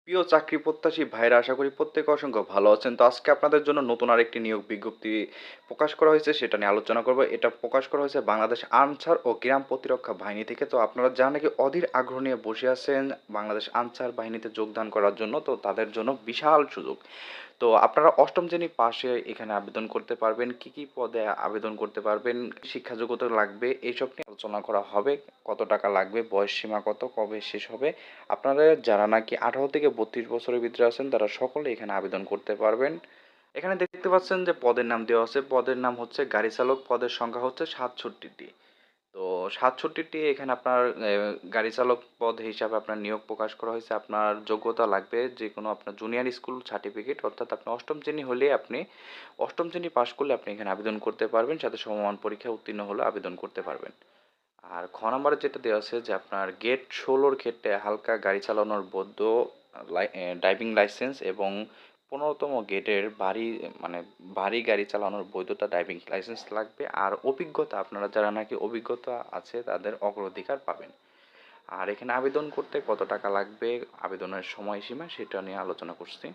প্রিয় চাকরি প্রত্যাশী ভাইরা আশা করি প্রত্যেকে অসংখ্য ভালো আছেন। তো আজকে আপনাদের জন্য নতুন আরেকটি নিয়োগ বিজ্ঞপ্তি প্রকাশ করা হয়েছে, সেটা নিয়ে আলোচনা করব। এটা প্রকাশ করা হয়েছে বাংলাদেশ আনসার ও গ্রাম প্রতিরক্ষা বাহিনী থেকে। তো আপনারা যারা নাকি অধীর আগ্রহ নিয়ে বসে আছেন বাংলাদেশ আনসার বাহিনীতে যোগদান করার জন্য, তো তাদের জন্য বিশাল সুযোগ। তো আপনারা অষ্টম শ্রেণী পাশে এখানে আবেদন করতে পারবেন। কি কি পদে আবেদন করতে পারবেন, শিক্ষা যোগ্যতা লাগবে, এইসব নিয়ে আলোচনা করা হবে। কত টাকা লাগবে, বয়স সীমা কত, কবে শেষ হবে। আপনারা যারা নাকি 18 থেকে 32 বছরের ভিতরে আছেন তারা সকলে এখানে আবেদন করতে পারবেন। এখানে দেখতে পাচ্ছেন যে পদের নাম দেওয়া আছে। পদের নাম হচ্ছে গাড়ি চালক। পদের সংখ্যা হচ্ছে 67টি। তো 67টি এখানে আপনার গাড়ি চালক পদ হিসাবে আপনার নিয়োগ প্রকাশ করা হয়েছে। আপনার যোগ্যতা লাগবে যে কোনো আপনার জুনিয়র স্কুল সার্টিফিকেট, অর্থাৎ আপনি অষ্টম শ্রেণী হলে আপনি অষ্টম শ্রেণী পাশ করলে আপনি এখানে আবেদন করতে পারবেন, সাথে সমমান পরীক্ষায় উত্তীর্ণ হলে আবেদন করতে পারবেন। আর খ নাম্বারে যেটা দেওয়া আছে যে আপনার গেট 16-র ক্ষেত্রে হালকা গাড়ি চালানোর বৈধ ড্রাইভিং লাইসেন্স এবং 15তম গেটের ভারী গাড়ি চালানোর বৈধতা ড্রাইভিং লাইসেন্স লাগবে। আর অভিজ্ঞতা, আপনারা যারা নাকি অভিজ্ঞতা আছে তাদের অগ্রাধিকার পাবেন। আর এখানে আবেদন করতে কত টাকা লাগবে, আবেদনের সময়সীমা, সেটা নিয়ে আলোচনা করছি।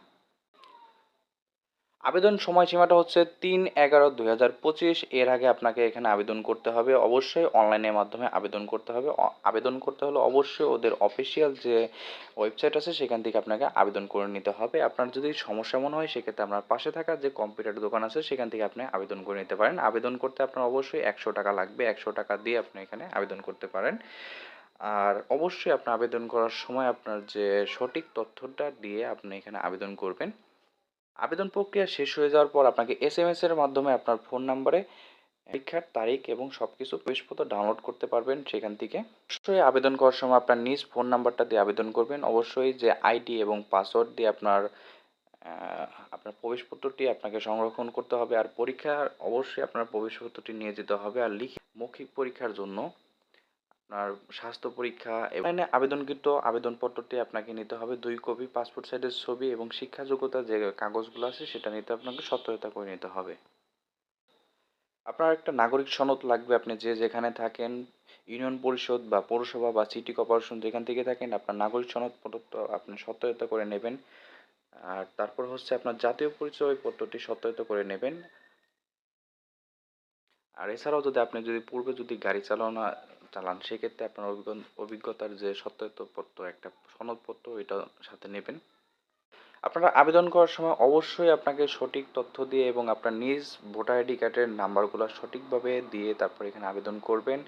আবেদন সময়সীমাটা হচ্ছে 3/11/2025। এর আগে আপনাকে এখানে আবেদন করতে হবে। অবশ্যই অনলাইনের মাধ্যমে আবেদন করতে হবে। আবেদন করতে হলে অবশ্যই ওদের অফিসিয়াল যে ওয়েবসাইট আছে সেখান থেকে আপনাকে আবেদন করে নিতে হবে। আপনার যদি সমস্যা মনে হয় সেক্ষেত্রে আপনার পাশে থাকা যে কম্পিউটার দোকান আছে সেখান থেকে আপনি আবেদন করে নিতে পারেন। আবেদন করতে আপনার অবশ্যই 100 টাকা লাগবে। 100 টাকা দিয়ে আপনি এখানে আবেদন করতে পারেন। আর অবশ্যই আপনার আবেদন করার সময় আপনার যে সঠিক তথ্যটা দিয়ে আপনি এখানে আবেদন করবেন। আবেদন প্রক্রিয়া শেষ হয়ে যাওয়ার পর আপনাকে এসএমএস এর মাধ্যমে আপনার ফোন নাম্বারে পরীক্ষার তারিখ এবং সব কিছু প্রবেশপত্র ডাউনলোড করতে পারবেন সেখান থেকে। অবশ্যই আবেদন করার সময় আপনার নিজ ফোন নাম্বারটা দিয়ে আবেদন করবেন। অবশ্যই যে আইডি এবং পাসওয়ার্ড দিয়ে আহ, আপনার প্রবেশপত্রটি আপনাকে সংরক্ষণ করতে হবে। আর পরীক্ষার অবশ্যই আপনার প্রবেশপত্রটি নিয়ে যেতে হবে। আর মৌখিক পরীক্ষার জন্য আপনার স্বাস্থ্য পরীক্ষা অনলাইনে আবেদনকৃত আবেদনপত্রটি আপনাকে নিতে হবে। 2 কপি পাসপোর্ট সাইজের ছবি এবং শিক্ষা যোগ্যতার যে কাগজগুলো আছে সেটা নিতে আপনাকে সত্যায়িত করে নিতে হবে। আপনার একটা নাগরিক সনদ লাগবে। আপনি যে যেখানে থাকেন, ইউনিয়ন পরিষদ বা পৌরসভা বা সিটি কর্পোরেশন যেখান থেকে থাকেন, আপনার নাগরিক সনদপত্র আপনি সত্যায়িত করে নেবেন। আর তারপর হচ্ছে আপনার জাতীয় পরিচয় পত্রটি সত্যায়িত করে নেবেন। আর এছাড়াও আপনি যদি পূর্বে গাড়ি চালান সেক্ষেত্রে আপনার অভিজ্ঞতার যে সত্যায়িতপত্র একটা সনদপত্র এটা সাথে নেবেন। আপনারা আবেদন করার সময় অবশ্যই আপনাকে সঠিক তথ্য দিয়ে এবং আপনার নিজ ভোটার আইডি কার্ডের নাম্বারগুলো সঠিকভাবে দিয়ে তারপর এখানে আবেদন করবেন।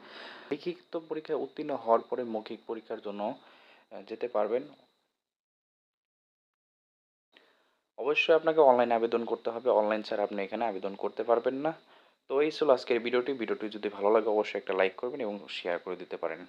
লিখিত পরীক্ষায় উত্তীর্ণ হওয়ার পরে মৌখিক পরীক্ষার জন্য যেতে পারবেন। অবশ্যই আপনাকে অনলাইনে আবেদন করতে হবে। অনলাইন ছাড়া আপনি এখানে আবেদন করতে পারবেন না। তো এই ছিল আজকের ভিডিওটি। ভিডিওটি যদি ভালো লাগে অবশ্যই একটা লাইক করবেন এবং শেয়ার করে দিতে পারেন।